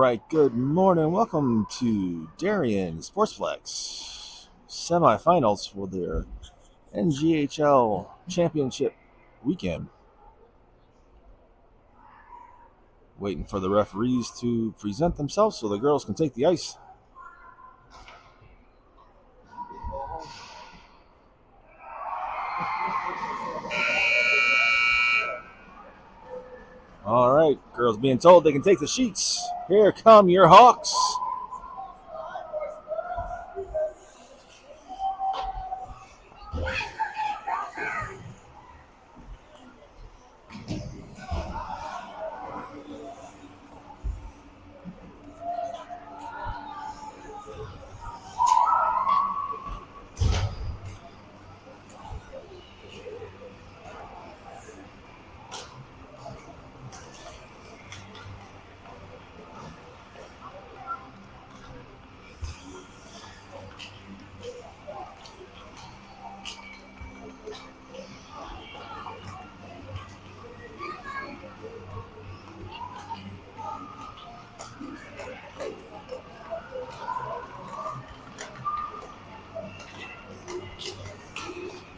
right, good morning. Welcome to Darien Sportsplex semifinals for their NGHL Championship weekend. Waiting for the referees to present themselves so the girls can take the ice. All right, girls being told they can take the sheets. Here come your Hawks.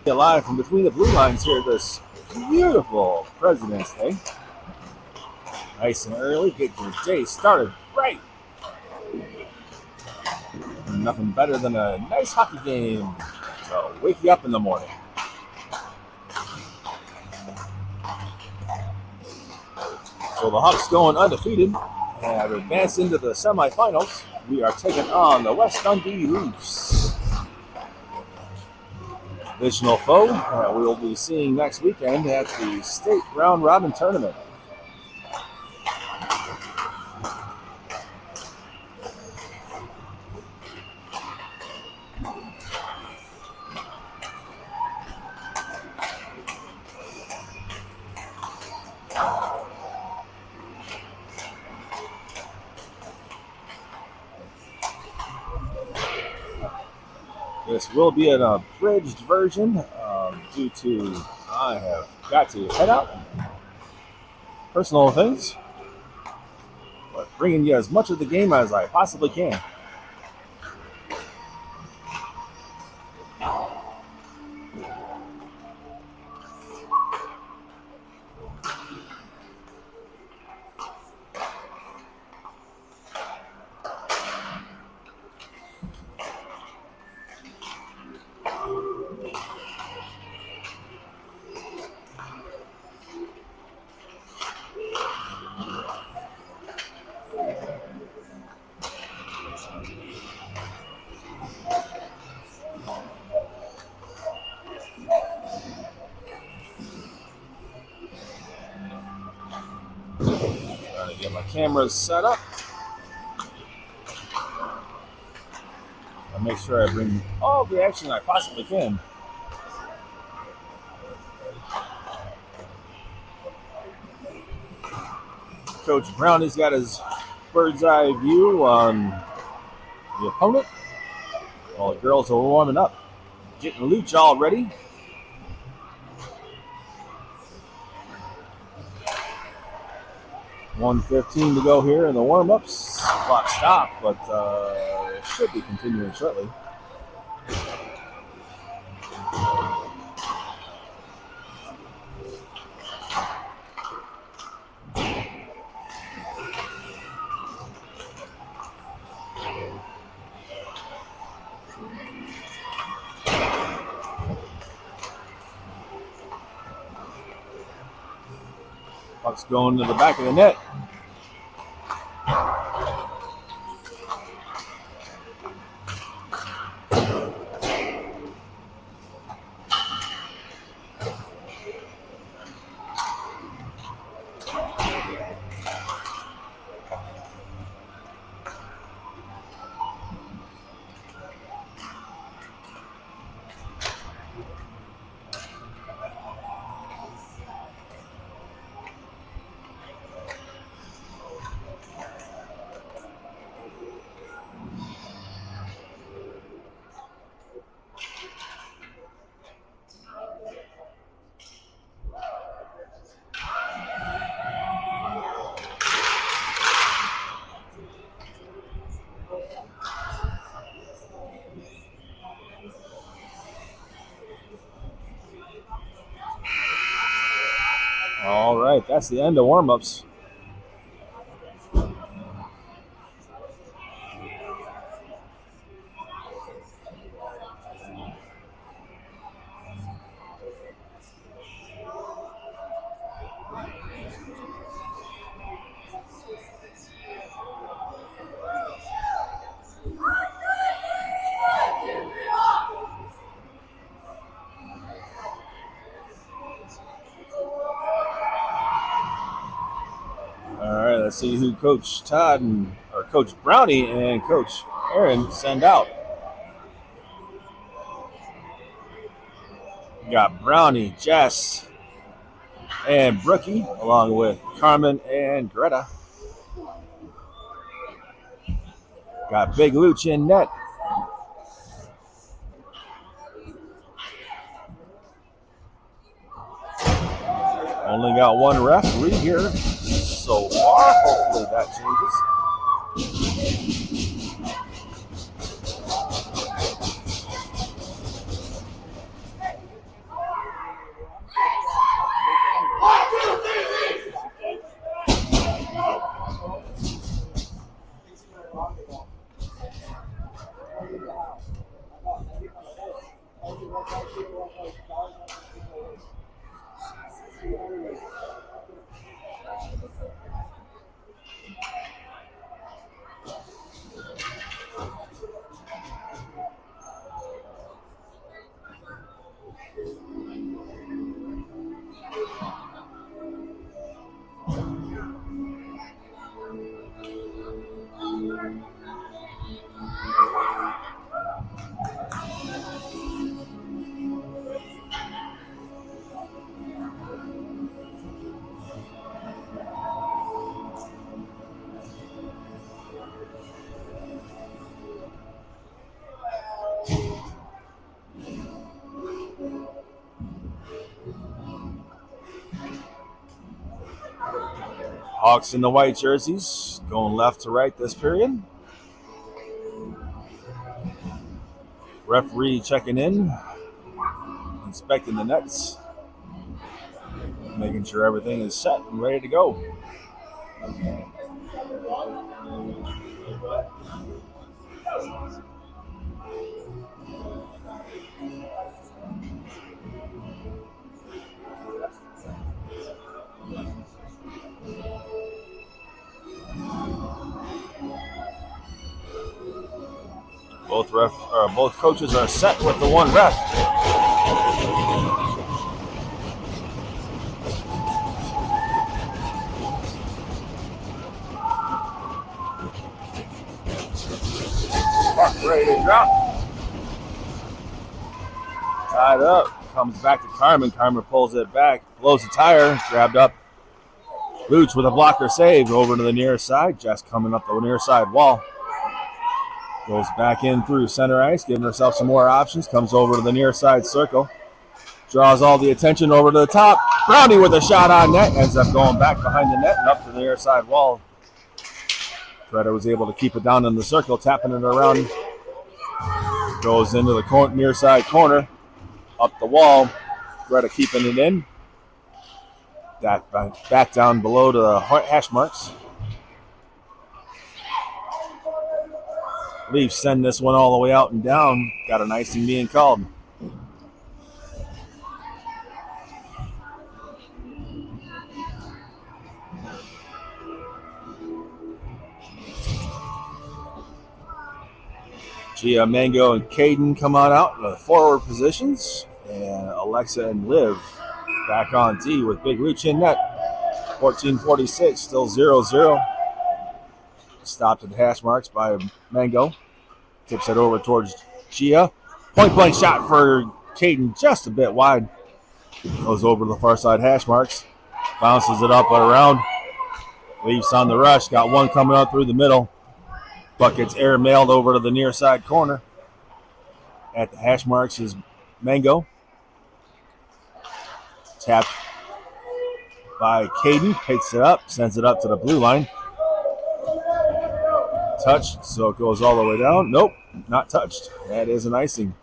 Live from between the blue lines here this beautiful President's Day. Nice and early, get your day started right. Nothing better than a nice hockey game to wake you up in the morning. So the Hawks going undefeated have advanced into the semifinals. We are taking on the West Dundee Leafs. Divisional foe we will be seeing next weekend at the state round robin tournament. This will be an abridged version due to I have got to head out. Personal things. But bringing you as much of the game as I possibly can. Trying to get my cameras set up. I'll make sure I bring all the action I possibly can. Coach Brownie's got his bird's eye view on the opponent while the girls are warming up, getting Luch all ready. .1:15 to go here in the warm-ups. Clock stopped, but it should be continuing shortly. Puck's going to the back of the net. All right, that's the end of warm-ups. All right, let's see who Coach Todd or Coach Brownie and Coach Aaron send out. We got Brownie, Jess, and Brookie, along with Carmen and Greta. Got Big Luch in net. Only got one referee here so far. Hopefully that changes. Hawks in the white jerseys, going left to right this period. Referee checking in, inspecting the nets, making sure everything is set and ready to go. Both coaches are set with the one ref. Ready to drop. Tied up. Comes back to Carmen. Carmen pulls it back. Blows the tire. Grabbed up. Luch with a blocker save over to the near side. Jess coming up the near side wall. Goes back in through center ice, giving herself some more options. Comes over to the near side circle. Draws all the attention over to the top. Brownie with a shot on net. Ends up going back behind the net and up to the near side wall. Greta was able to keep it down in the circle, tapping it around. Goes into the near side corner. Up the wall. Greta keeping it in. Back down below to the hash marks. Leafs send this one all the way out and down. Got an icing being called. Gia, Mango, and Caden come on out in the forward positions. And Alexa and Liv back on D with Big Luch in net. 14:46, still 0-0. Stopped at the hash marks by Mango. Tips it over towards Gia. Point blank shot for Caden, just a bit wide. Goes over to the far side hash marks. Bounces it up and around. Leafs on the rush. Got one coming out through the middle. But gets air mailed over to the near side corner. At the hash marks is Mango. Tapped by Caden. Picks it up. Sends it up to the blue line. Touched, so it goes all the way down. Nope, not touched. That is an icing.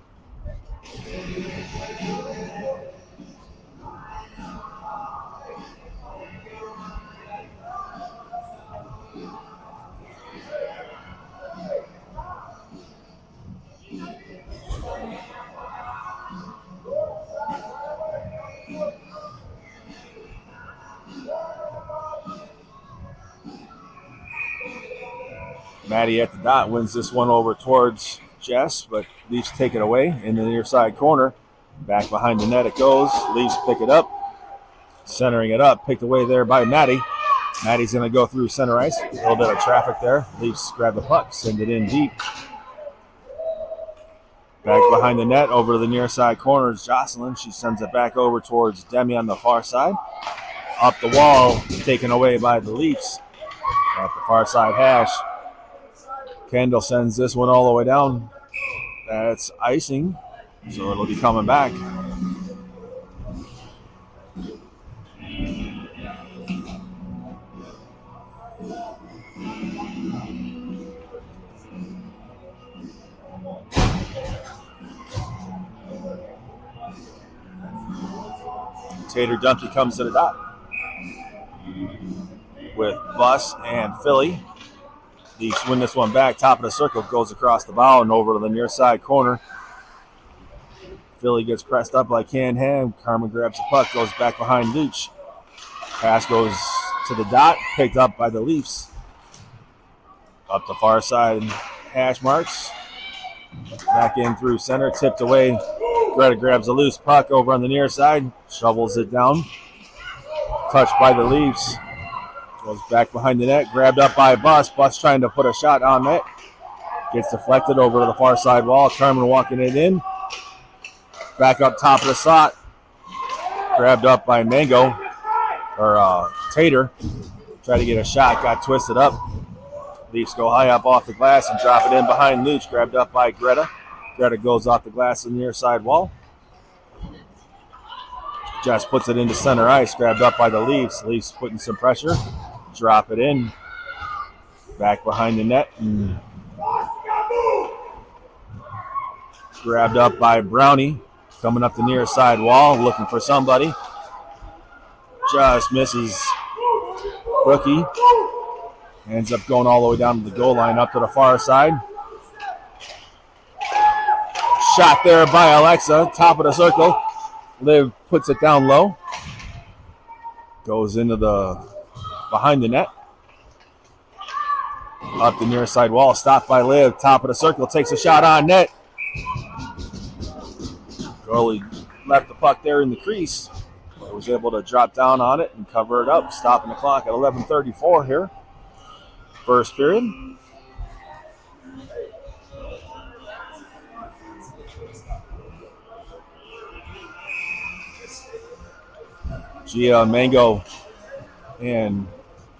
Maddie at the dot wins this one over towards Jess, but Leafs take it away in the near side corner. Back behind the net it goes. Leafs pick it up. Centering it up. Picked away there by Maddie. Maddie's going to go through center ice. A little bit of traffic there. Leafs grab the puck. Send it in deep. Back behind the net. Over to the near side corner is Jocelyn. She sends it back over towards Demi on the far side. Up the wall. Taken away by the Leafs. At the far side hash. Kendall sends this one all the way down. That's icing. So it'll be coming back. Tater Dumpy comes to the dot with Bus and Philly. Leafs win this one back. Top of the circle goes across the bow and over to the near side corner. Philly gets pressed up like hand ham. Carmen grabs the puck, goes back behind Luch. Pass goes to the dot, picked up by the Leafs. Up the far side, hash marks. Back in through center, tipped away. Greta grabs a loose puck over on the near side, shovels it down. Touched by the Leafs. Goes back behind the net, grabbed up by Bus. Bus trying to put a shot on net. Gets deflected over to the far side wall. Carmen walking it in. Back up top of the slot. Grabbed up by Mango, or Tater. Tried to get a shot, got twisted up. Leafs go high up off the glass and drop it in behind Luch. Grabbed up by Greta. Greta goes off the glass to the near side wall. Jess puts it into center ice. Grabbed up by the Leafs. Leafs putting some pressure. Drop it in. Back behind the net. And grabbed up by Brownie. Coming up the near side wall. Looking for somebody. Just misses Rookie. Ends up going all the way down to the goal line up to the far side. Shot there by Alexa. Top of the circle. Liv puts it down low. Goes into the behind the net. Up the near side wall. Stopped by Liv. Top of the circle. Takes a shot on net. Goalie left the puck there in the crease. But was able to drop down on it and cover it up. Stopping the clock at 11:34 here. First period. Gia, Mango, and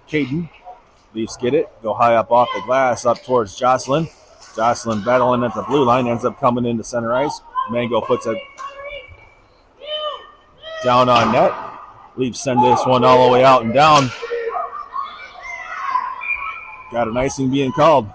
Caden. Leafs get it. Go high up off the glass up towards Jocelyn. Jocelyn battling at the blue line. Ends up coming into center ice. Mango puts it down on net. Leafs send this one all the way out and down. Got an icing being called.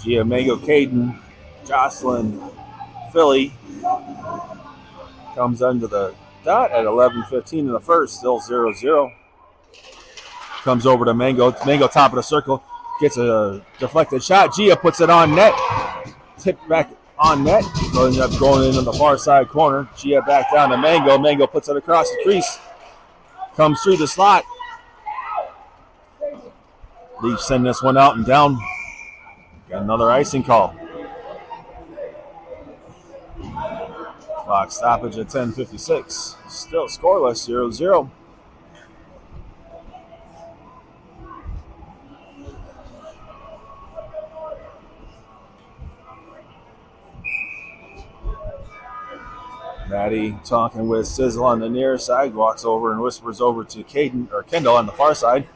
Gia, Mango, Caden, Jocelyn, Philly comes under the dot at 11:15 in the first, still 0-0. Comes over to Mango. Mango top of the circle. Gets a deflected shot. Gia puts it on net. Tipped back on net. Ends up going into the far side corner. Gia back down to Mango. Mango puts it across the crease. Comes through the slot. Leafs send this one out and down. Got another icing call. Clock stoppage at 10:56. Still scoreless, 0-0. Maddie talking with Sizzle on the near side. Walks over and whispers over to Caden or Kendall on the far side.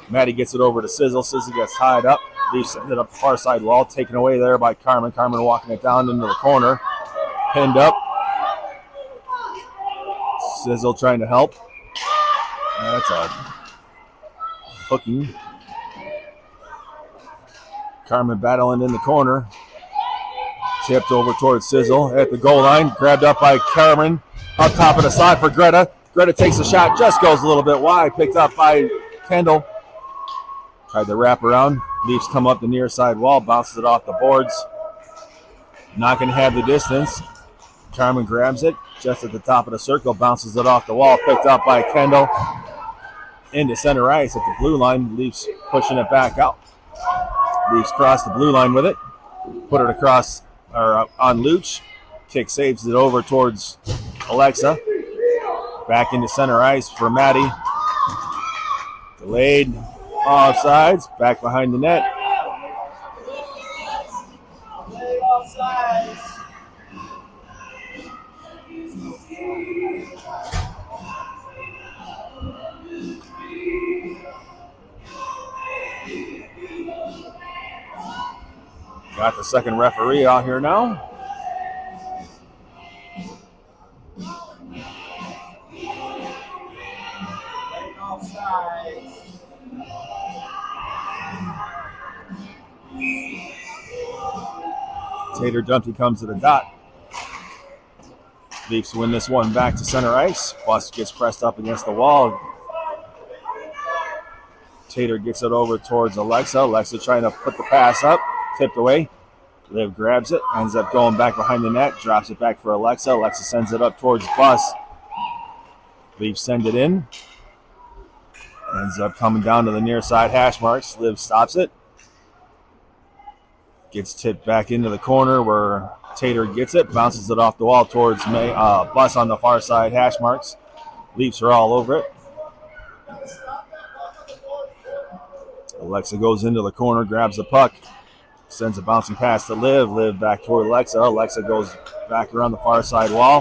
Maddie gets it over to Sizzle. Sizzle gets tied up. Leafs send it up the far side wall. Taken away there by Carmen. Carmen walking it down into the corner. Pinned up. Sizzle trying to help. That's a hooking. Carmen battling in the corner. Tipped over towards Sizzle at the goal line. Grabbed up by Carmen. Up top of the slot for Greta. Greta takes a shot. Just goes a little bit wide. Picked up by Kendall. Tried to wrap around. Leafs come up the near side wall, bounces it off the boards. Not going to have the distance. Carmen grabs it just at the top of the circle, bounces it off the wall, picked up by Kendall. Into center ice at the blue line. Leafs pushing it back out. Leafs cross the blue line with it. Put it across or on Luch. Kick saves it over towards Alexa. Back into center ice for Maddie. Delayed offsides. Back behind the net. Got the second referee out here now. Tater Dumpty comes to the dot. Leafs win this one back to center ice. Bus gets pressed up against the wall. Tater gets it over towards Alexa. Alexa trying to put the pass up. Tipped away. Liv grabs it. Ends up going back behind the net. Drops it back for Alexa. Alexa sends it up towards Bus. Leafs send it in. Ends up coming down to the near side hash marks. Liv stops it. Gets tipped back into the corner where Tater gets it. Bounces it off the wall towards Bus on the far side hash marks. Leafs are all over it. Alexa goes into the corner, grabs the puck. Sends a bouncing pass to Liv. Liv back toward Alexa. Alexa goes back around the far side wall.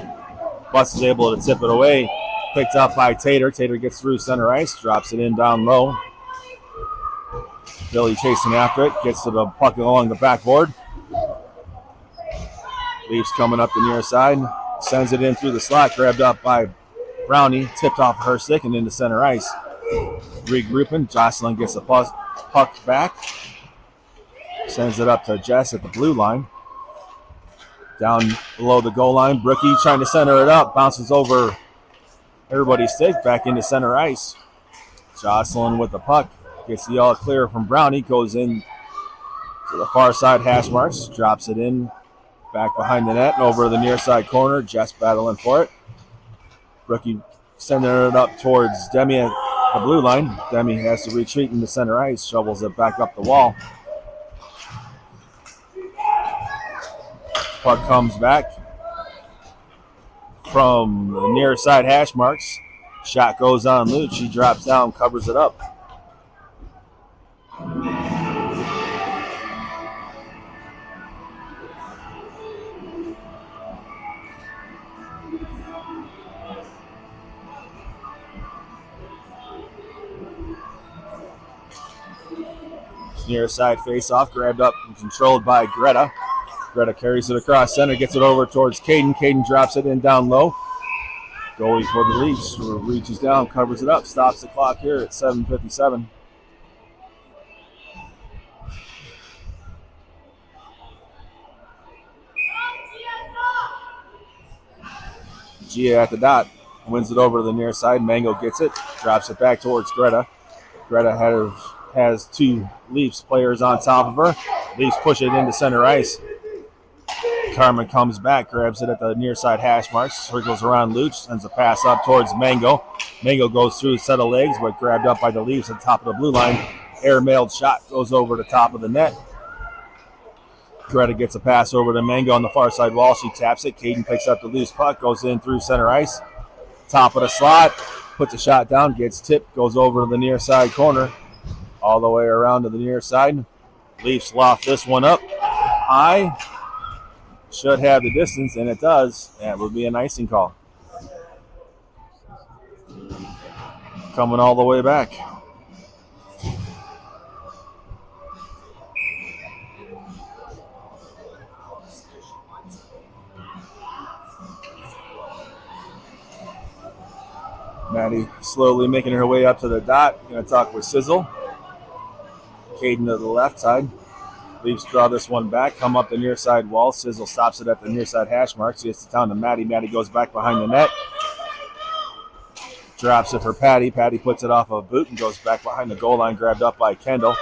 Bus is able to tip it away. Picked up by Tater. Tater gets through center ice. Drops it in down low. Billy chasing after it. Gets to the puck along the backboard. Leafs coming up the near side. Sends it in through the slot. Grabbed up by Brownie. Tipped off her stick and into center ice. Regrouping. Jocelyn gets the puck back. Sends it up to Jess at the blue line. Down below the goal line. Brookie trying to center it up. Bounces over everybody's stick. Back into center ice. Jocelyn with the puck. Gets the all clear from Brownie. Goes in to the far side hash marks. Drops it in. Back behind the net and over to the near side corner. Jess battling for it. Brookie sending it up towards Demi at the blue line. Demi has to retreat into center ice. Shovels it back up the wall. Puck comes back from the near side hash marks. Shot goes on Luch. He drops down, covers it up. Near side face-off, grabbed up and controlled by Greta. Greta carries it across center, gets it over towards Caden. Caden drops it in down low. Goalie for the Leafs reaches down, covers it up, stops the clock here at 7:57. Gia at the dot, wins it over to the near side. Mango gets it, drops it back towards Greta. Greta has two Leafs players on top of her. Leafs push it into center ice. Carmen comes back, grabs it at the near side hash marks, circles around Luch, sends a pass up towards Mango. Mango goes through a set of legs, but grabbed up by the Leafs at the top of the blue line. Air-mailed shot goes over the top of the net. Greta gets a pass over to Mango on the far side wall. She taps it. Caden picks up the loose puck, goes in through center ice. Top of the slot, puts a shot down, gets tipped, goes over to the near side corner. All the way around to the near side. Leafs loft this one up high. Should have the distance, and it does. That would be an icing call. Coming all the way back. Maddie slowly making her way up to the dot. Going to talk with Sizzle. Caden to the left side. Leafs draw this one back, come up the near side wall. Sizzle stops it at the near side hash marks. He gets it down to Maddie. Maddie goes back behind the net. Drops it for Patty. Patty puts it off a boot and goes back behind the goal line, grabbed up by Kendall.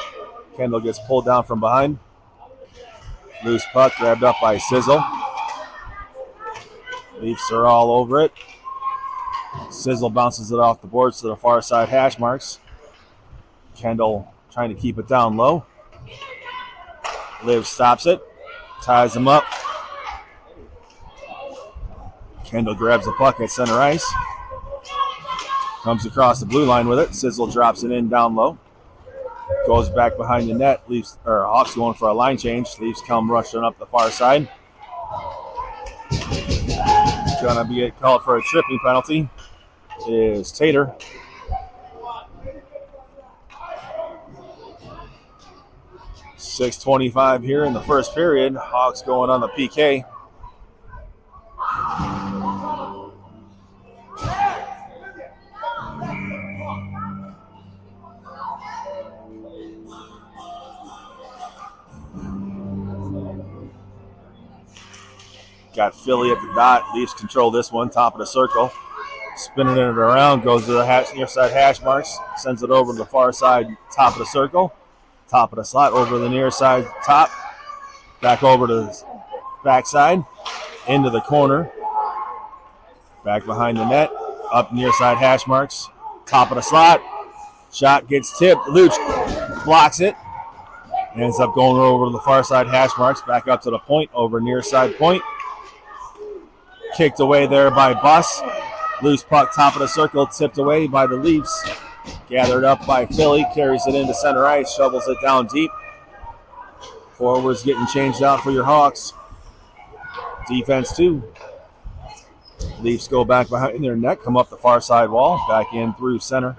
Kendall gets pulled down from behind. Loose puck, grabbed up by Sizzle. Leafs are all over it. Sizzle bounces it off the boards to the far side hash marks. Kendall trying to keep it down low. Liv stops it, ties him up. Kendall grabs the puck at center ice. Comes across the blue line with it. Sizzle drops it in down low. Goes back behind the net. Leafs or Hawks going for a line change. Leafs come rushing up the far side. Gonna be called for a tripping penalty. It is Tater. .6:25 here in the first period. Hawks going on the PK. Got Philly at the dot. Leafs control this one. Top of the circle. Spinning it around. Goes to the near side hash marks. Sends it over to the far side. Top of the circle. Top of the slot. Over the near side top. Back over to the backside. Into the corner. Back behind the net. Up near side hash marks. Top of the slot. Shot gets tipped. Luch blocks it. Ends up going over to the far side hash marks. Back up to the point. Over near side point. Kicked away there by Buss. Loose puck, top of the circle, tipped away by the Leafs. Gathered up by Philly, carries it into center ice, shovels it down deep. Forwards getting changed out for your Hawks. Defense too. Leafs go back behind their net, come up the far side wall, back in through center.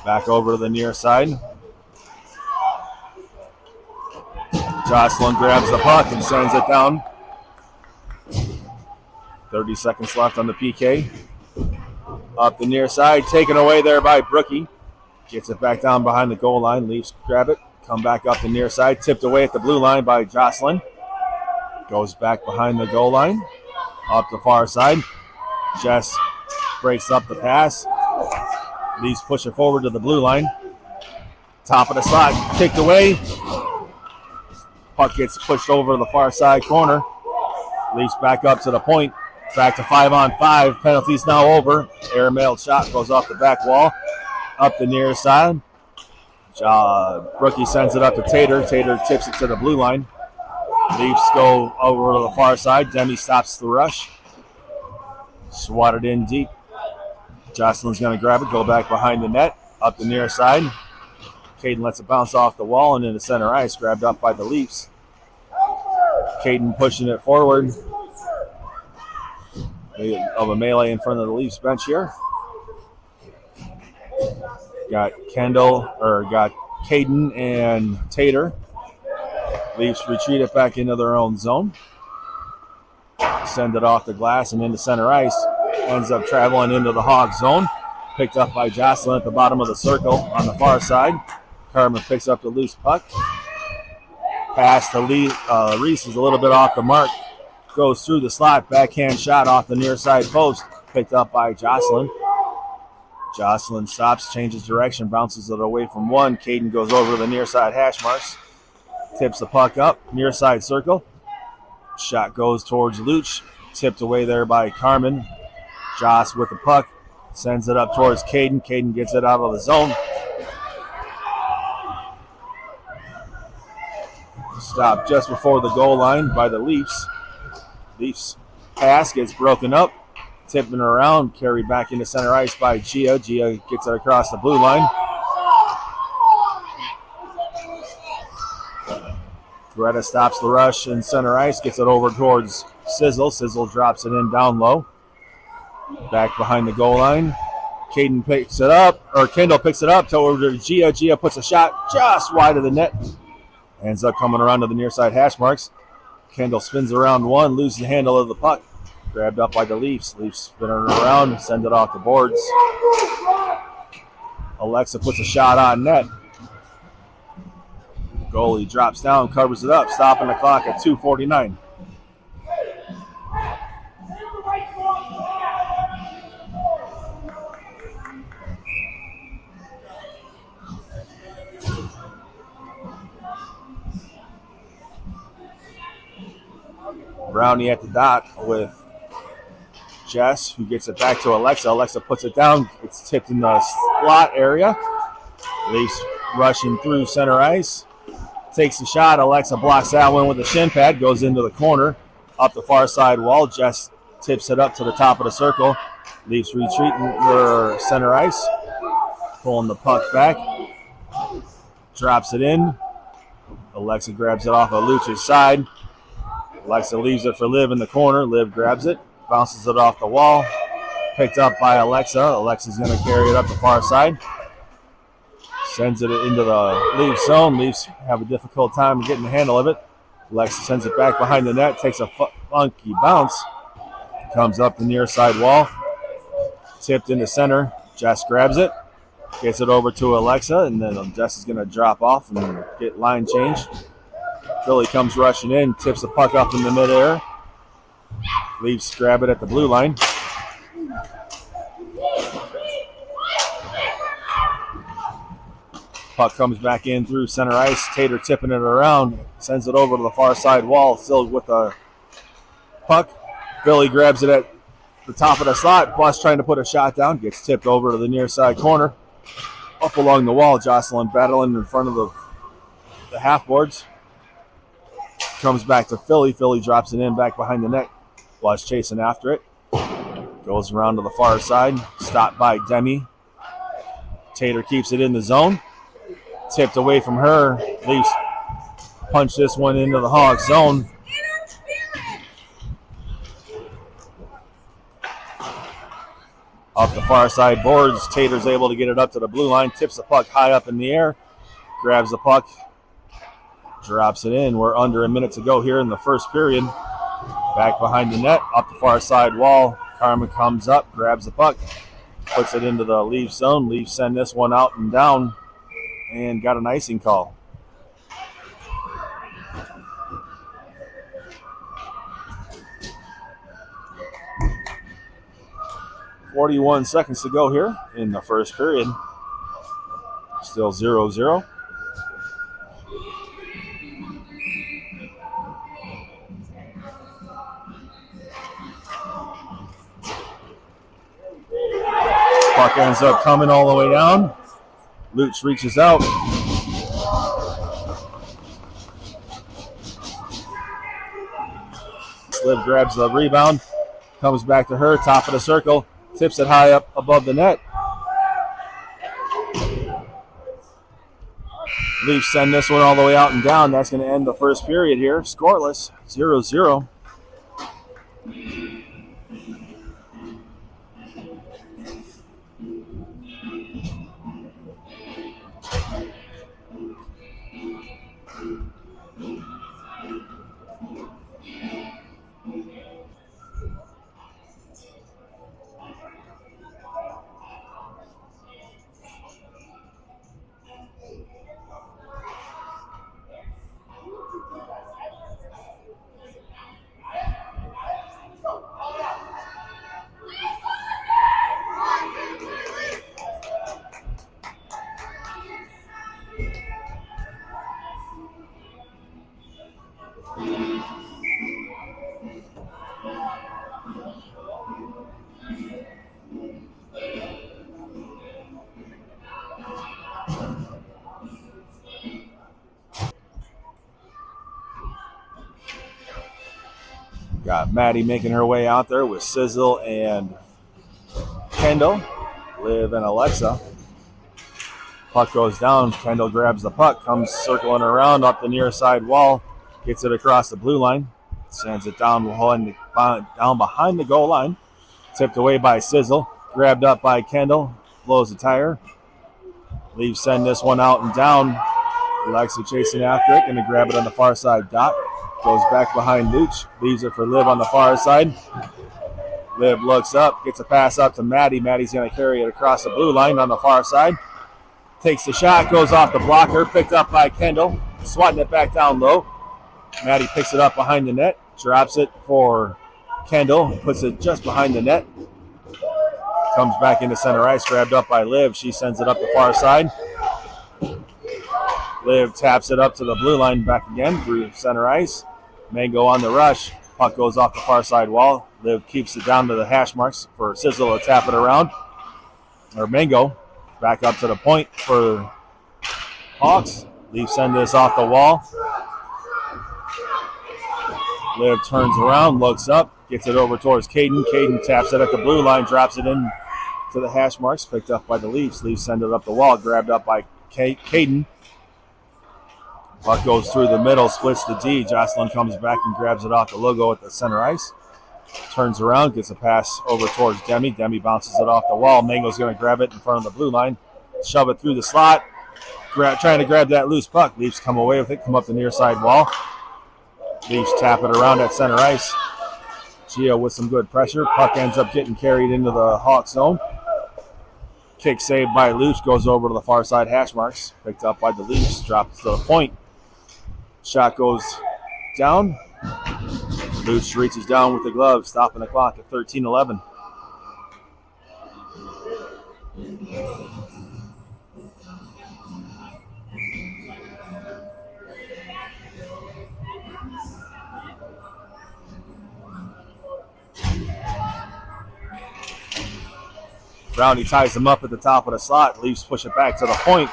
Back over to the near side. Jocelyn grabs the puck and sends it down. 30 seconds left on the PK. Up the near side, taken away there by Brookie. Gets it back down behind the goal line. Leafs grab it, come back up the near side. Tipped away at the blue line by Jocelyn. Goes back behind the goal line. Up the far side. Jess breaks up the pass. Leafs push it forward to the blue line. Top of the slot, kicked away. Puck gets pushed over to the far side corner. Leafs back up to the point. Back to 5-on-5. Penalties now over. Airmailed shot goes off the back wall. Up the near side. Brookie sends it up to Tater. Tater tips it to the blue line. Leafs go over to the far side. Demi stops the rush. Swatted in deep. Jocelyn's going to grab it. Go back behind the net. Up the near side. Caden lets it bounce off the wall and into center ice. Grabbed up by the Leafs. Caden pushing it forward. Of a melee in front of the Leafs bench here. Got Caden and Tater. Leafs retreat it back into their own zone. Send it off the glass and into center ice. Ends up traveling into the Hawk zone. Picked up by Jocelyn at the bottom of the circle on the far side. Carmen picks up the loose puck. Pass to Reese is a little bit off the mark. Goes through the slot. Backhand shot off the near side post. Picked up by Jocelyn. Jocelyn stops, changes direction, bounces it away from one. Caden goes over to the near side hash marks. Tips the puck up. Near side circle. Shot goes towards Luch. Tipped away there by Carmen. Joss with the puck. Sends it up towards Caden. Caden gets it out of the zone. Stopped just before the goal line by the Leafs. Leafs pass gets broken up. Tipping around, carried back into center ice by Gia. Gia gets it across the blue line. Greta stops the rush in center ice, gets it over towards Sizzle. Sizzle drops it in down low. Back behind the goal line. Caden picks it up, or Kendall picks it up, over to Gia. Gia puts a shot just wide of the net. Ends up coming around to the near side hash marks. Kendall spins around one, loses the handle of the puck. Grabbed up by the Leafs. Leafs spin it around, send it off the boards. Alexa puts a shot on net. Goalie drops down, covers it up, stopping the clock at 2:49. Brownie at the dot with Jess, who gets it back to Alexa. Alexa puts it down. It's tipped in the slot area. Leafs rushing through center ice. Takes the shot. Alexa blocks that one with a shin pad. Goes into the corner. Up the far side wall. Jess tips it up to the top of the circle. Leafs retreating for center ice. Pulling the puck back. Drops it in. Alexa grabs it off of Luch's side. Alexa leaves it for Liv in the corner. Liv grabs it. Bounces it off the wall. Picked up by Alexa. Alexa's going to carry it up the far side. Sends it into the Leafs zone. Leafs have a difficult time getting the handle of it. Alexa sends it back behind the net. Takes a funky bounce. Comes up the near side wall. Tipped into center. Jess grabs it. Gets it over to Alexa. And then Jess is going to drop off and get line changed. Philly comes rushing in. Tips the puck up in the midair. Leafs grab it at the blue line. Puck comes back in through center ice. Tater tipping it around. Sends it over to the far side wall. Still with the puck. Philly grabs it at the top of the slot. Bus trying to put a shot down. Gets tipped over to the near side corner. Up along the wall. Jocelyn battling in front of the half boards. Comes back to Philly. Philly drops it in back behind the net. Bus chasing after it. Goes around to the far side. Stopped by Demi. Tater keeps it in the zone. Tipped away from her. Leafs punch this one into the Hawks zone. Up the far side boards. Tater's able to get it up to the blue line. Tips the puck high up in the air. Grabs the puck. Drops it in. We're under a minute to go here in the first period. Back behind the net. Up the far side wall. Carmen comes up. Grabs the puck. Puts it into the Leafs zone. Leafs send this one out and down. And got an icing call. .41 seconds to go here in the first period. Still 0-0. Puck ends up coming all the way down. Luch reaches out. Liv grabs the rebound. Comes back to her, top of the circle. Tips it high up above the net. Leafs send this one all the way out and down. That's going to end the first period here. Scoreless, 0-0. Got Maddie making her way out there with Sizzle and Kendall, Liv and Alexa. Puck goes down. Kendall grabs the puck, comes circling around up the near side wall, gets it across the blue line, sends it down behind the goal line. Tipped away by Sizzle, grabbed up by Kendall, blows the tire. Leafs send this one out and down. Alexa chasing after it, going to grab it on the far side dot. Goes back behind Luch, leaves it for Liv on the far side. Liv looks up, gets a pass up to Maddie. Maddie's going to carry it across the blue line on the far side. Takes the shot, goes off the blocker, picked up by Kendall, swatting it back down low. Maddie picks it up behind the net, drops it for Kendall, puts it just behind the net. Comes back into center ice, grabbed up by Liv. She sends it up the far side. Liv taps it up to the blue line back again through center ice. Mango on the rush. Puck goes off the far side wall. Liv keeps it down to the hash marks for Sizzle to tap it around. Or Mango. Back up to the point for Hawks. Leaf send this off the wall. Liv turns around, looks up, gets it over towards Caden. Caden taps it at the blue line, drops it in to the hash marks, picked up by the Leafs. Leafs send it up the wall, grabbed up by Caden. Puck goes through the middle, splits the D. Jocelyn comes back and grabs it off the logo at the center ice. Turns around, gets a pass over towards Demi. Demi bounces it off the wall. Mango's going to grab it in front of the blue line, shove it through the slot, trying to grab that loose puck. Leafs come away with it, come up the near side wall. Leafs tap it around at center ice. Gio with some good pressure. Puck ends up getting carried into the Hawk zone. Kick saved by Luch, goes over to the far side hash marks. Picked up by the Leafs, drops to the point. Shot goes down. Luch reaches down with the glove, stopping the clock at 13:11. Brownie ties him up at the top of the slot. Leafs push it back to the point.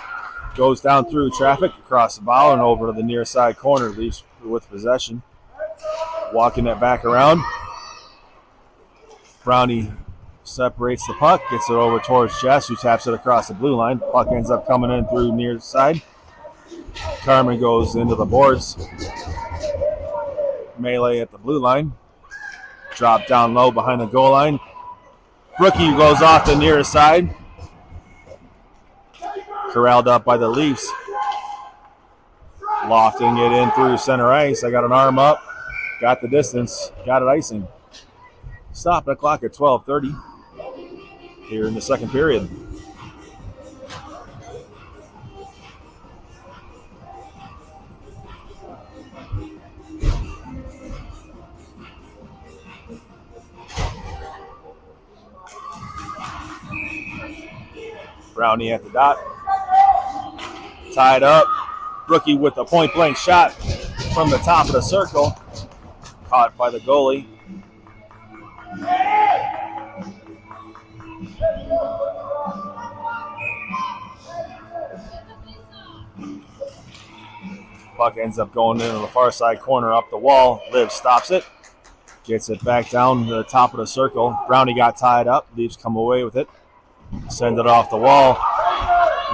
Goes down through traffic, across the bow, and over to the near side corner. Leafs with possession. Walking it back around. Brownie separates the puck, gets it over towards Jess, who taps it across the blue line. Puck ends up coming in through near side. Carmen goes into the boards. Melee at the blue line. Drop down low behind the goal line. Rookie goes off the near side. Corralled up by the Leafs. Lofting it in through center ice. I got an arm up. Got the distance. Got it icing. Stop the clock at 12:30 here in the second period. Brownie at the dot. Tied up. Rookie with a point-blank shot from the top of the circle. Caught by the goalie. Puck ends up going into the far side corner up the wall. Liv stops it. Gets it back down to the top of the circle. Brownie got tied up. Leafs come away with it. Send it off the wall.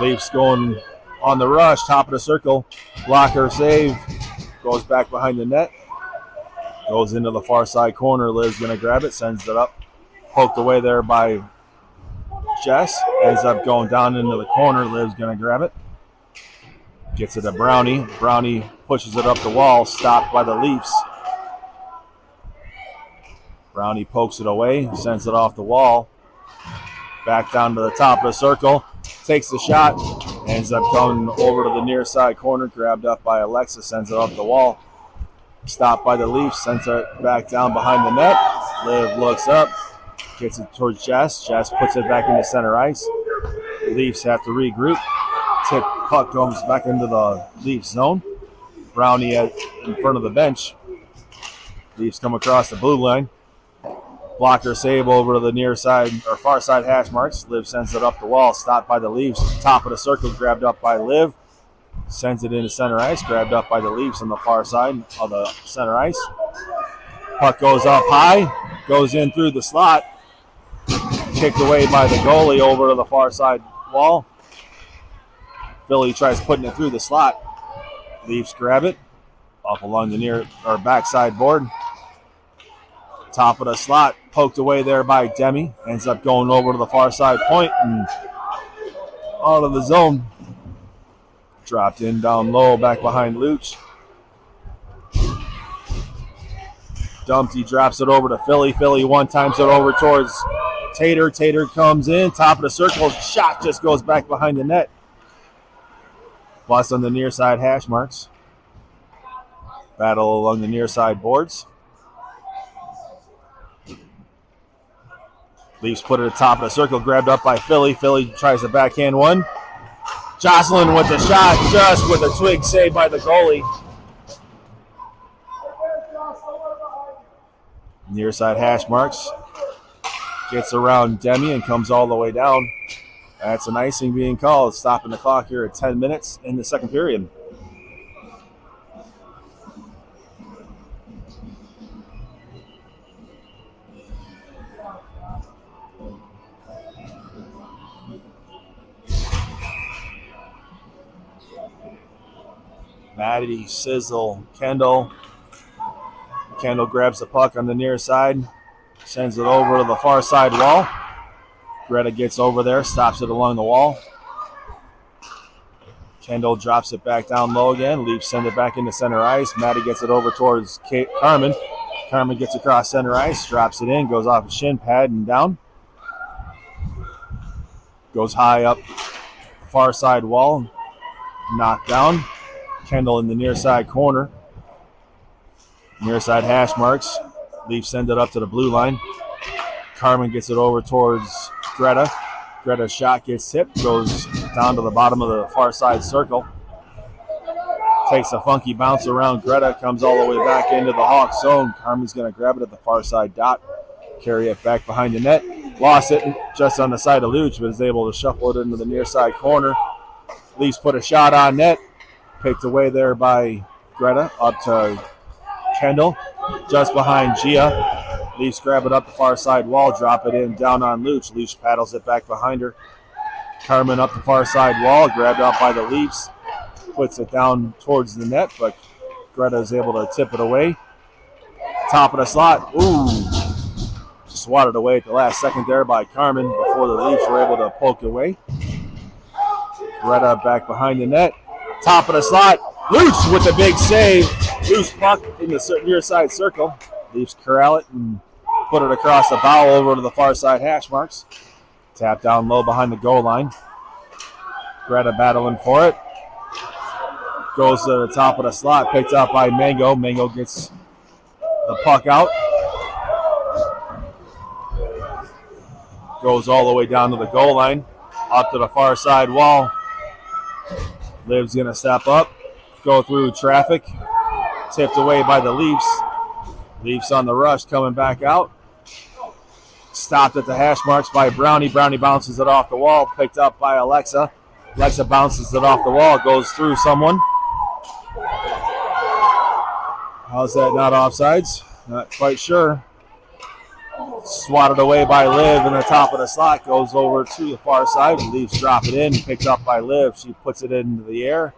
Leafs going on the rush. Top of the circle. Blocker save. Goes back behind the net. Goes into the far side corner. Liv's going to grab it. Sends it up. Poked away there by Jess. Ends up going down into the corner. Liv's going to grab it. Gets it to Brownie. Brownie pushes it up the wall. Stopped by the Leafs. Brownie pokes it away. Sends it off the wall. Back down to the top of the circle. Takes the shot. Ends up going over to the near side corner. Grabbed up by Alexa. Sends it up the wall. Stopped by the Leafs. Sends it back down behind the net. Liv looks up. Gets it towards Jess. Jess puts it back into center ice. The Leafs have to regroup. Tip puck comes back into the Leafs zone. Brownie in front of the bench. Leafs come across the blue line. Blocker save over to the near side or far side hash marks. Liv sends it up the wall. Stopped by the Leafs. Top of the circle. Grabbed up by Liv. Sends it into center ice. Grabbed up by the Leafs on the far side of the center ice. Puck goes up high. Goes in through the slot. Kicked away by the goalie over to the far side wall. Philly tries putting it through the slot. Leafs grab it. Up along the near or backside board. Top of the slot. Poked away there by Demi. Ends up going over to the far side point and out of the zone. Dropped in down low back behind Luch. Dumpty drops it over to Philly. Philly one-times it over towards Tater. Tater comes in. Top of the circle. Shot just goes back behind the net. Plus on the near side hash marks. Battle along the near side boards. Leafs put it at the top of the circle. Grabbed up by Philly. Philly tries to backhand one. Jocelyn with the shot. Just with a twig saved by the goalie. Near side hash marks. Gets around Demi and comes all the way down. That's an icing being called, stopping the clock here at 10 minutes in the second period. Maddie, Sizzle, Kendall. Kendall grabs the puck on the near side, sends it over to the far side wall. Greta gets over there, stops it along the wall. Kendall drops it back down low again. Leafs send it back into center ice. Maddie gets it over towards Carmen. Carmen gets across center ice, drops it in, goes off a shin pad and down. Goes high up the far side wall, knocked down. Kendall in the near side corner. Near side hash marks. Leafs send it up to the blue line. Carmen gets it over towards Greta. Greta's shot gets tipped, goes down to the bottom of the far side circle. Takes a funky bounce around Greta, comes all the way back into the Hawk zone. Carmen's going to grab it at the far side dot, carry it back behind the net. Lost it just on the side of Luch, but is able to shuffle it into the near side corner. Leafs put a shot on net. Picked away there by Greta, up to Kendall, just behind Gia. Leafs grab it up the far side wall, drop it in, down on Luch. Luch paddles it back behind her. Carmen up the far side wall, grabbed out by the Leafs, puts it down towards the net, but Greta is able to tip it away. Top of the slot, swatted away at the last second there by Carmen before the Leafs were able to poke away. Greta back behind the net. Top of the slot, Luch with a big save. Loose puck in the near side circle. Leafs corral it and put it across the bow over to the far side hash marks. Tap down low behind the goal line. Greta battling for it. Goes to the top of the slot, picked up by Mango. Mango gets the puck out. Goes all the way down to the goal line. Up to the far side wall. Liv's going to step up, go through traffic, tipped away by the Leafs. Leafs on the rush, coming back out. Stopped at the hash marks by Brownie. Brownie bounces it off the wall, picked up by Alexa. Alexa bounces it off the wall, goes through someone. How's that not offsides? Not quite sure. Swatted away by Liv in the top of the slot, goes over to the far side. Leafs drop it in, picked up by Liv. She puts it into the air.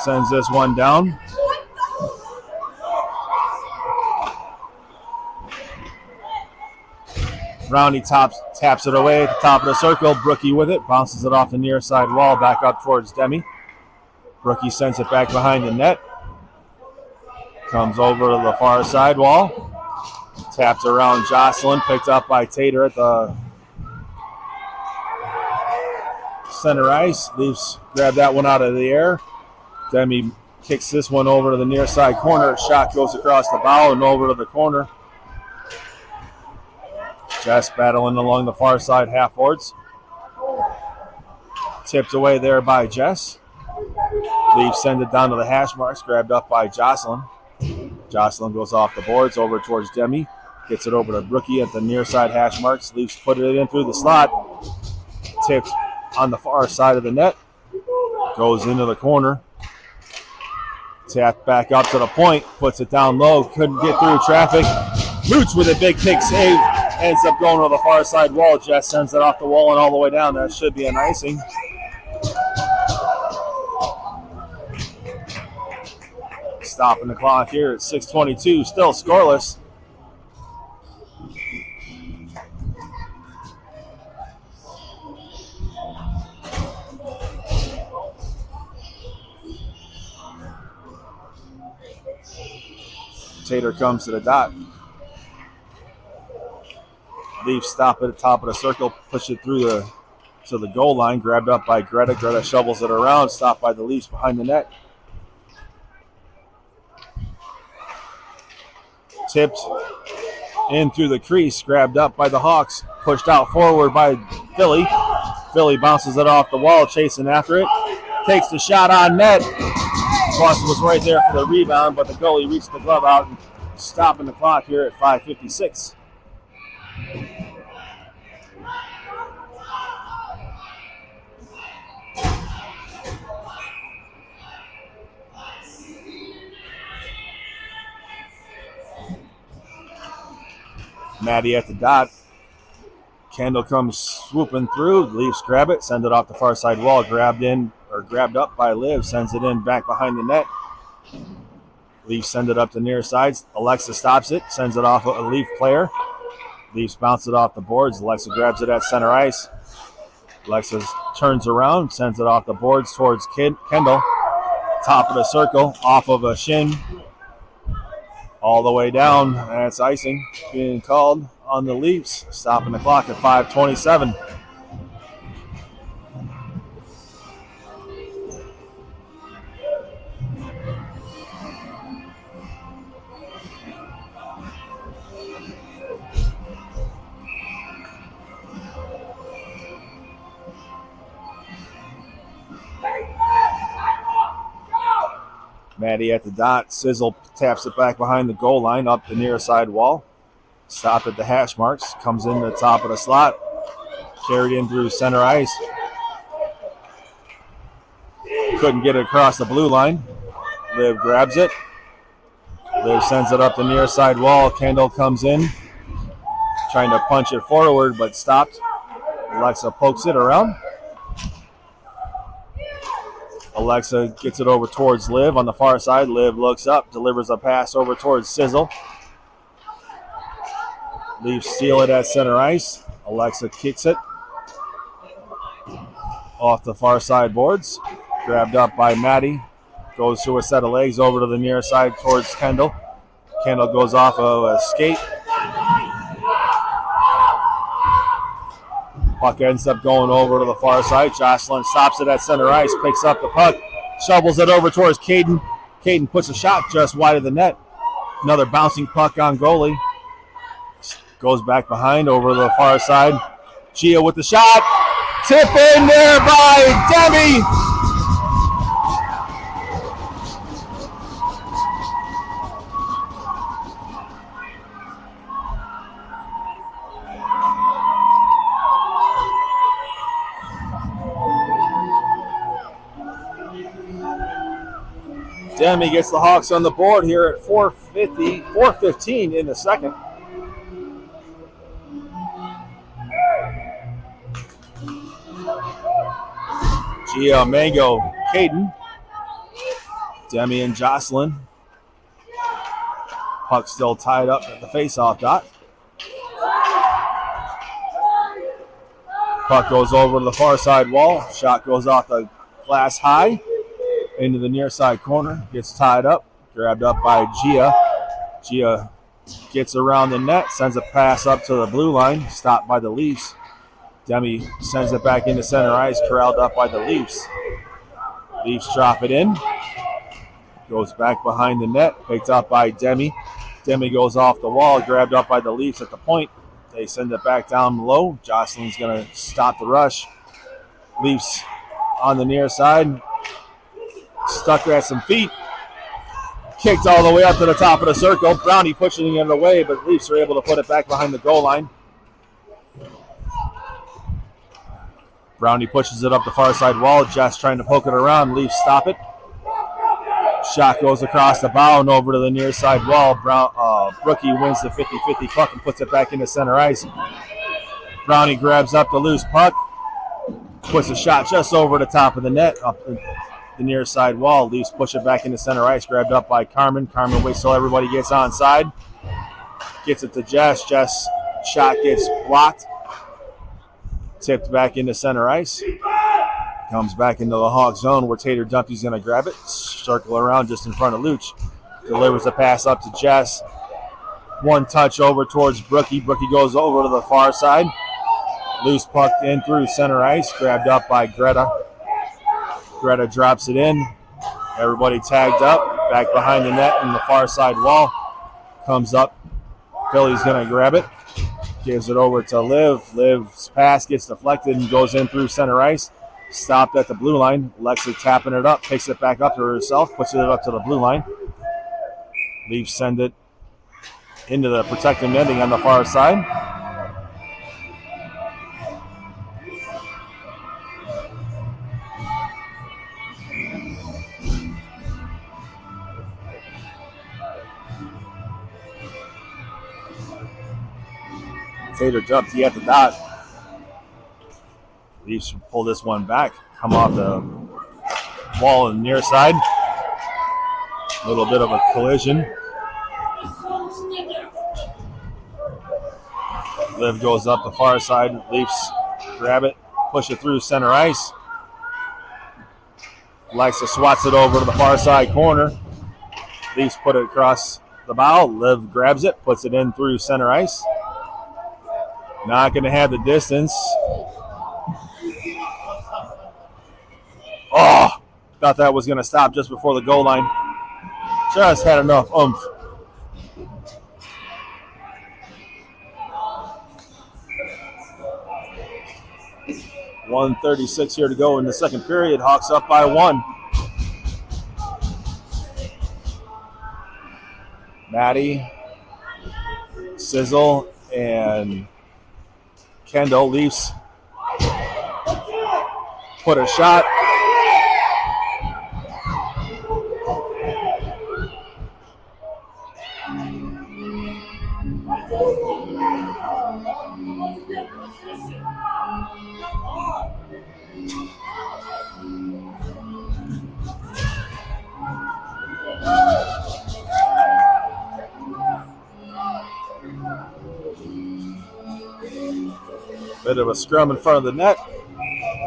Sends this one down. Brownie taps it away at the top of the circle. Brookie with it, bounces it off the near side wall, back up towards Demi. Brookie sends it back behind the net. Comes over to the far side wall. Taps around Jocelyn, picked up by Tater at the center ice. Leafs grab that one out of the air. Demi kicks this one over to the near side corner. Shot goes across the bow and over to the corner. Jess battling along the far side half boards. Tipped away there by Jess. Leafs send it down to the hash marks, grabbed up by Jocelyn. Jocelyn goes off the boards over towards Demi. Gets it over to Brookie at the near side hash marks. Leafs put it in through the slot. Tipped on the far side of the net. Goes into the corner. Tapped back up to the point. Puts it down low. Couldn't get through traffic. Luch with a big kick save. Ends up going to the far side wall. Jess sends it off the wall and all the way down. That should be an icing. Stopping the clock here at 6:22. Still scoreless. Tater comes to the dot. Leafs stop at the top of the circle, push it through to the goal line, grabbed up by Greta. Greta shovels it around, stopped by the Leafs behind the net. Tipped in through the crease, grabbed up by the Hawks, pushed out forward by Philly. Philly bounces it off the wall, chasing after it. Takes the shot on net. Plus was right there for the rebound, but the goalie reached the glove out and stopping the clock here at 5:56. Maddie at the dot. Kendall comes swooping through. Leafs grab it, send it off the far side wall. Grabbed up by Liv, sends it in back behind the net. Leafs send it up the near sides. Alexa stops it, sends it off a Leaf player. Leafs bounce it off the boards. Alexa grabs it at center ice. Alexa turns around, sends it off the boards towards Kendall. Top of the circle, off of a shin. All the way down. That's icing being called on the Leafs. Stopping the clock at 5:27. Maddie at the dot. Sizzle taps it back behind the goal line up the near side wall. Stopped at the hash marks. Comes in the top of the slot. Carried in through center ice. Couldn't get it across the blue line. Liv grabs it. Liv sends it up the near side wall. Kendall comes in. Trying to punch it forward, but stopped. Alexa pokes it around. Alexa gets it over towards Liv on the far side. Liv looks up, delivers a pass over towards Sizzle. Leafs steal it at center ice. Alexa kicks it off the far side boards. Grabbed up by Maddie. Goes through a set of legs over to the near side towards Kendall. Kendall goes off of a skate. Puck ends up going over to the far side. Jocelyn stops it at center ice, picks up the puck, shovels it over towards Caden. Caden puts a shot just wide of the net. Another bouncing puck on goalie. Goes back behind over the far side. Gia with the shot. Tip in there by Demi. Demi gets the Hawks on the board here at 4:15 in the second. Gia, Mango, Caden. Demi and Jocelyn. Puck still tied up at the face-off dot. Puck goes over to the far side wall. Shot goes off the glass high into the near side corner. Gets tied up. Grabbed up by Gia. Gia gets around the net. Sends a pass up to the blue line. Stopped by the Leafs. Demi sends it back into center ice. Corralled up by the Leafs. Leafs drop it in. Goes back behind the net. Picked up by Demi. Demi goes off the wall. Grabbed up by the Leafs at the point. They send it back down low. Jocelyn's going to stop the rush. Leafs on the near side. Stuck at some feet. Kicked all the way up to the top of the circle. Brownie pushing it away, but Leafs are able to put it back behind the goal line. Brownie pushes it up the far side wall. Jess trying to poke it around. Leafs stop it. Shot goes across the bow and over to the near side wall. Brookie wins the 50-50 puck and puts it back into center ice. Brownie grabs up the loose puck. Puts a shot just over the top of the net, up the near side wall. Leafs push it back into center ice. Grabbed up by Carmen. Carmen waits till everybody gets onside. Gets it to Jess. Jess' shot gets blocked. Tipped back into center ice. Comes back into the Hawk zone where Tater Dumpty's going to grab it. Circle around just in front of Luch. Delivers a pass up to Jess. One touch over towards Brookie. Brookie goes over to the far side. Loose puck in through center ice. Grabbed up by Greta. Greta drops it in. Everybody tagged up. Back behind the net in the far side wall. Comes up. Philly's going to grab it. Gives it over to Liv. Liv's pass gets deflected and goes in through center ice. Stopped at the blue line. Alexa tapping it up. Picks it back up to herself. Puts it up to the blue line. Leafs send it into the protective netting on the far side. Tater jump T at the dot. Leafs pull this one back, come off the wall on the near side. A little bit of a collision. Liv goes up the far side. Leafs grab it, push it through center ice. Alexa swats it over to the far side corner. Leafs put it across the bow. Liv grabs it, puts it in through center ice. Not going to have the distance. Oh, thought that was going to stop just before the goal line. Just had enough oomph. .136 here to go in the second period. Hawks up by 1. Maddie, Sizzle, and Kendall. Leafs put a shot. Bit of a scrum in front of the net.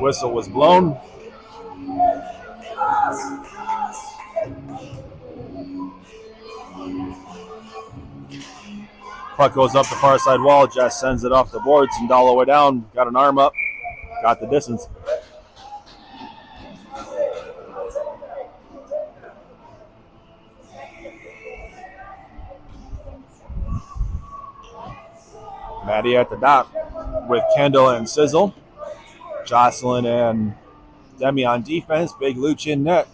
Whistle was blown. Puck goes up the far side wall. Jess sends it off the boards and all the way down. Got an arm up. Got the distance. Maddie at the dot with Kendall and Sizzle. Jocelyn and Demi on defense. Big Luch in net.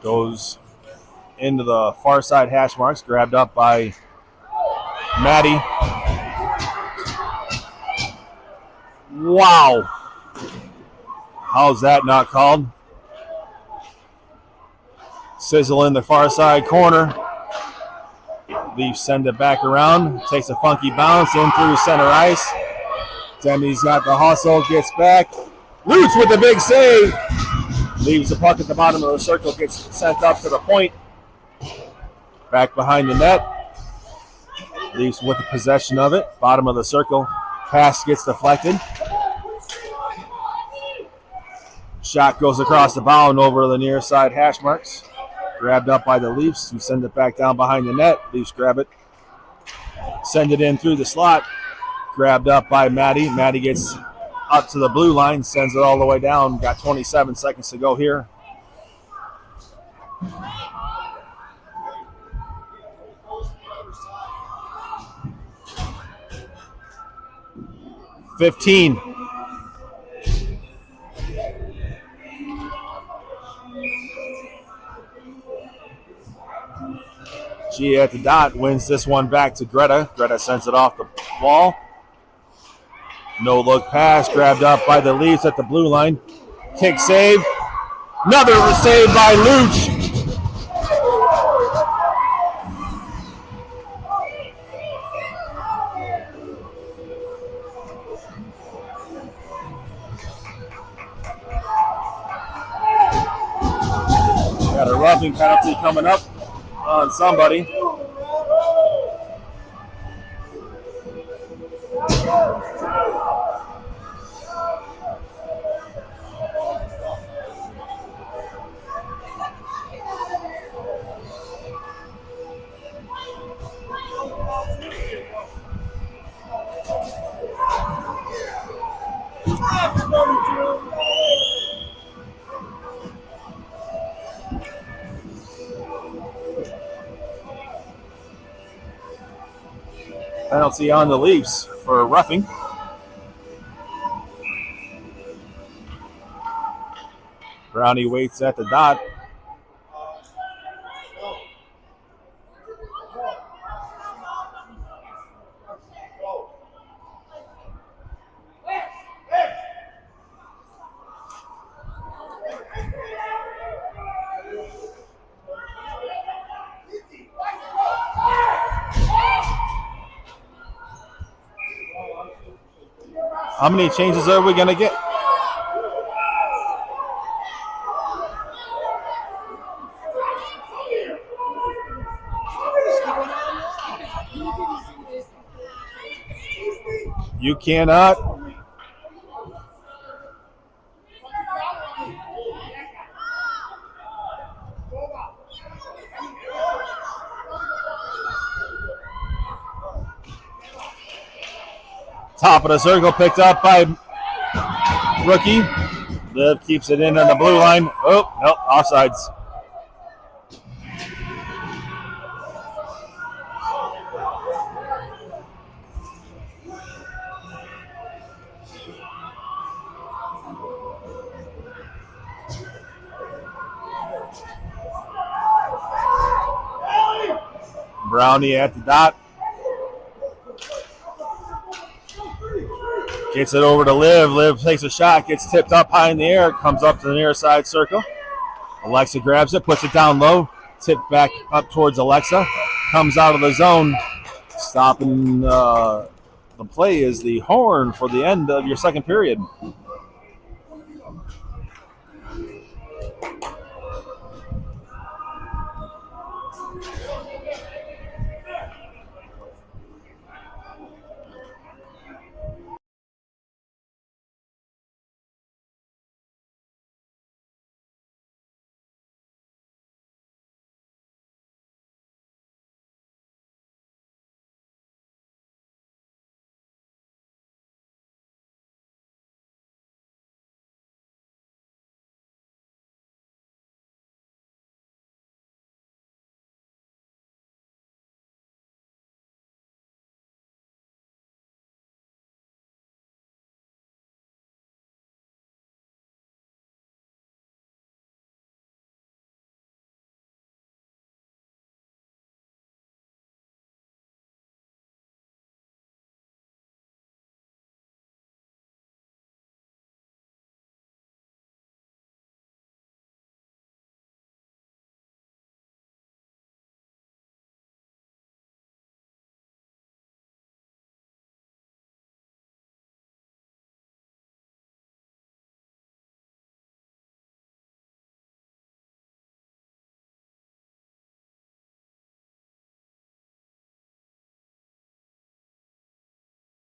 Goes into the far side hash marks. Grabbed up by Maddie. Wow. How's that not called? Sizzle in the far side corner. Leafs send it back around. Takes a funky bounce in through center ice. Demi's got the hustle. Gets back. Luch with the big save. Leaves the puck at the bottom of the circle. Gets sent up to the point. Back behind the net. Leafs with the possession of it. Bottom of the circle. Pass gets deflected. Shot goes across the bow and over the near side hash marks. Grabbed up by the Leafs, who send it back down behind the net. Leafs grab it. Send it in through the slot. Grabbed up by Maddie. Maddie gets up to the blue line, sends it all the way down. Got 27 seconds to go here. $15. She at the dot wins this one back to Greta. Greta sends it off the wall. No look pass. Grabbed up by the Leafs at the blue line. Kick save. Another save by Luch. Got a roughing penalty coming up on somebody. Penalty on the Leafs for roughing. Brownie waits at the dot. How many changes are we going to get? You cannot. Top of the circle picked up by rookie. Liv keeps it in on the blue line. Oh, no, offsides. Brownie at the dot. Gets it over to Liv. Liv takes a shot, gets tipped up high in the air, comes up to the near side circle. Alexa grabs it, puts it down low, tipped back up towards Alexa, comes out of the zone. Stopping the play is the horn for the end of your second period.